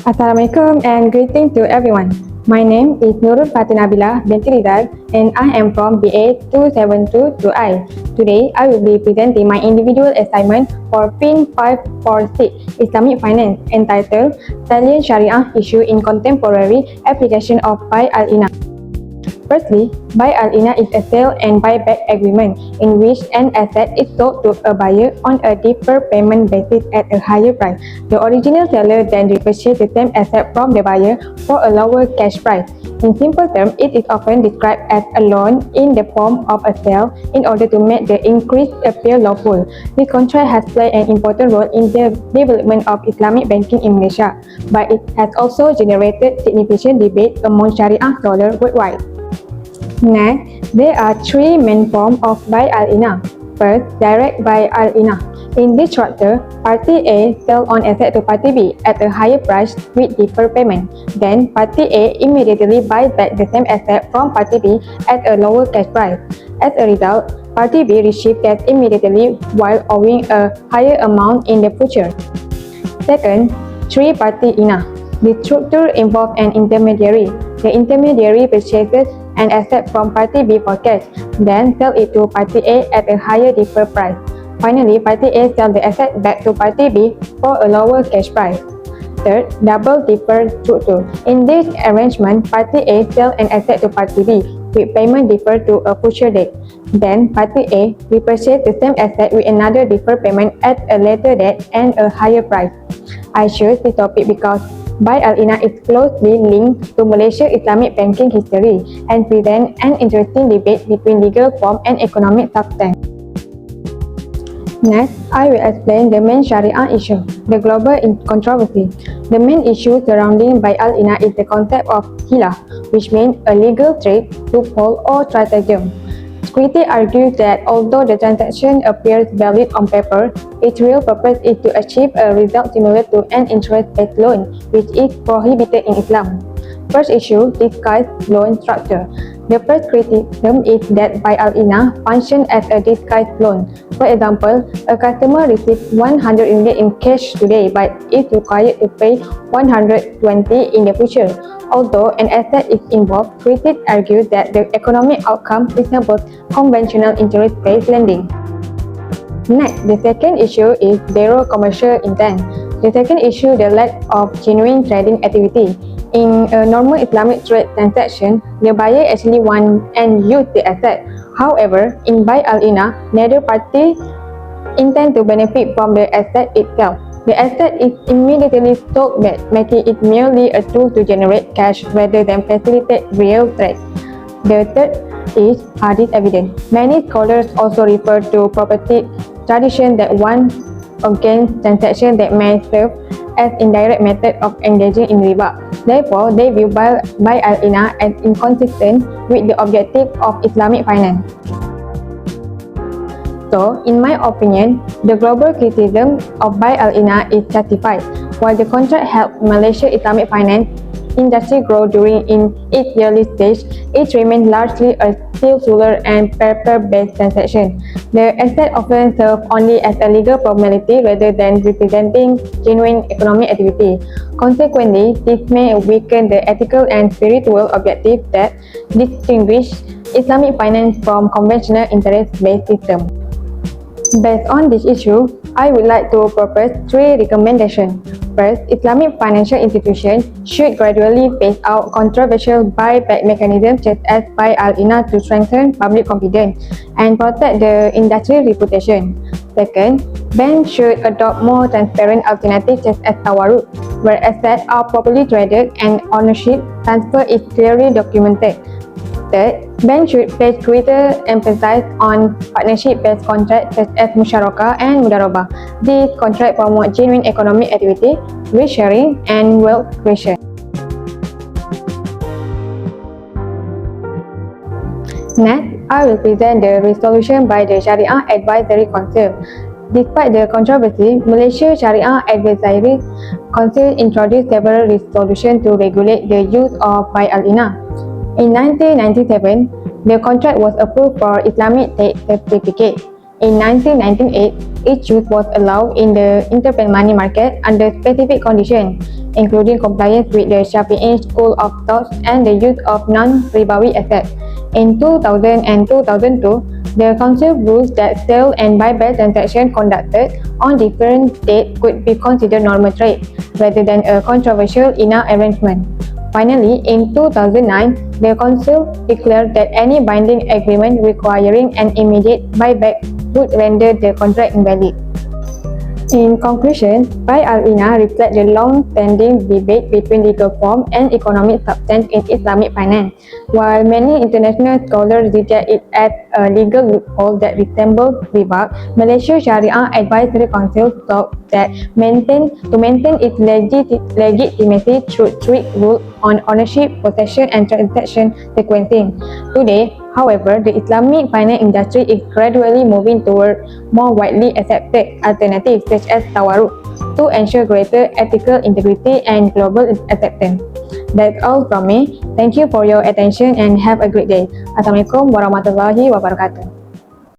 Assalamualaikum and greeting to everyone. My name is NURUL NABILAH binti RIZAL and I am from BA 272-I. Today, I will be presenting my individual assignment for Fin546 Islamic Finance entitled Salient Shariah Issue in Contemporary Application of Buy Al-Inah. Firstly, Buy Al-Inah is a sale and buyback agreement in which an asset is sold to a buyer on a deferred payment basis at a higher price. The original seller then repurchases the same asset from the buyer for a lower cash price. In simple terms, it is often described as a loan in the form of a sale in order to make the increase appear lawful. This contract has played an important role in the development of Islamic banking in Malaysia, but it has also generated significant debate among Sharia scholars worldwide. Next, there are three main forms of Buy Al-Inah. First, direct Buy Al-Inah. In this structure, Party A sells on asset to Party B at a higher price with deferred payment. Then, Party A immediately buys back the same asset from Party B at a lower cash price. As a result, Party B receives cash immediately while owing a higher amount in the future. Second, three-party Inah. The structure involves an intermediary. The intermediary purchases an asset from Party B for cash, then sell it to Party A at a higher deferred price. Finally, Party A sells the asset back to Party B for a lower cash price. Third, double deferred structure. In this arrangement, Party A sells an asset to Party B with payment deferred to a future date. Then, Party A repurchases the same asset with another deferred payment at a later date and a higher price. I chose this topic because Buy Al-Inah is closely linked to Malaysia's Islamic banking history and presents an interesting debate between legal form and economic substance. Next, I will explain the main Sharia issue, the global controversy. The main issue surrounding Buy Al-Inah is the concept of hilah, which means a legal trick, loophole, or stratagem. Critics argue that although the transaction appears valid on paper, its real purpose is to achieve a result similar to an interest-based loan, which is prohibited in Islam. First issue, disguised loan structure. The first criticism is that Buy Al-Inah functions as a disguised loan. For example, a customer receives 100 ringgit in cash today but is required to pay 120 in the future. Although an asset is involved, critics argue that the economic outcome resembles conventional interest-based lending. Next, the second issue is zero commercial intent. The second issue, the lack of genuine trading activity. In a normal Islamic trade transaction, the buyer actually wants and uses the asset. However, in Buy Al-Inah, neither party intends to benefit from the asset itself. The asset is immediately sold back, making it merely a tool to generate cash rather than facilitate real trade. The third is hadith evidence. Many scholars also refer to property tradition that warn against transactions that may serve as indirect method of engaging in riba. Therefore, they view Buy Al-Inah as inconsistent with the objective of Islamic finance. So, in my opinion, the global criticism of Buy Al-Inah is justified. While the contract helped Malaysia Islamic finance industry grow during its early stage, it remained largely a silver and paper-based transaction. The asset often served only as a legal formality rather than representing genuine economic activity. Consequently, this may weaken the ethical and spiritual objectives that distinguish Islamic finance from conventional interest-based systems. Based on this issue, I would like to propose three recommendations. First, Islamic financial institutions should gradually phase out controversial buyback mechanisms such as Buy Al-Inah to strengthen public confidence and protect the industry reputation. Second, banks should adopt more transparent alternatives such as tawarruk, where assets are properly traded and ownership transfer is clearly documented. Third, banks should place greater emphasis on partnership-based contracts such as musyarakah and mudarabah. These contracts promote genuine economic activity, risk sharing, and wealth creation. Next, I will present the resolution by the Sharia Advisory Council. Despite the controversy, Malaysia Sharia Advisory Council introduced several resolutions to regulate the use of Buy Al-Inah. In 1997, the contract was approved for Islamic State certificate. In 1998, its use was allowed in the interbank money market under specific conditions. including compliance with the Shafi'i school of thought and the use of non-ribawi assets. In 2000 and 2002, the Council rules that sale and buyback transactions conducted on different dates could be considered normal trade, rather than a controversial Inah arrangement. Finally, in 2009, the Council declared that any binding agreement requiring an immediate buyback would render the contract invalid. In conclusion, Inah reflects the long-standing debate between legal form and economic substance in Islamic finance. While many international scholars reject it as a legal loophole that resembles riba, Malaysia Sharia Advisory Council thought that to maintain its legitimacy through strict rules on ownership, possession, and transaction sequencing. Today, however, the Islamic finance industry is gradually moving toward more widely accepted alternatives such as tawarruk to ensure greater ethical integrity and global acceptance. That's all from me. Thank you for your attention and have a great day. Assalamualaikum warahmatullahi wabarakatuh.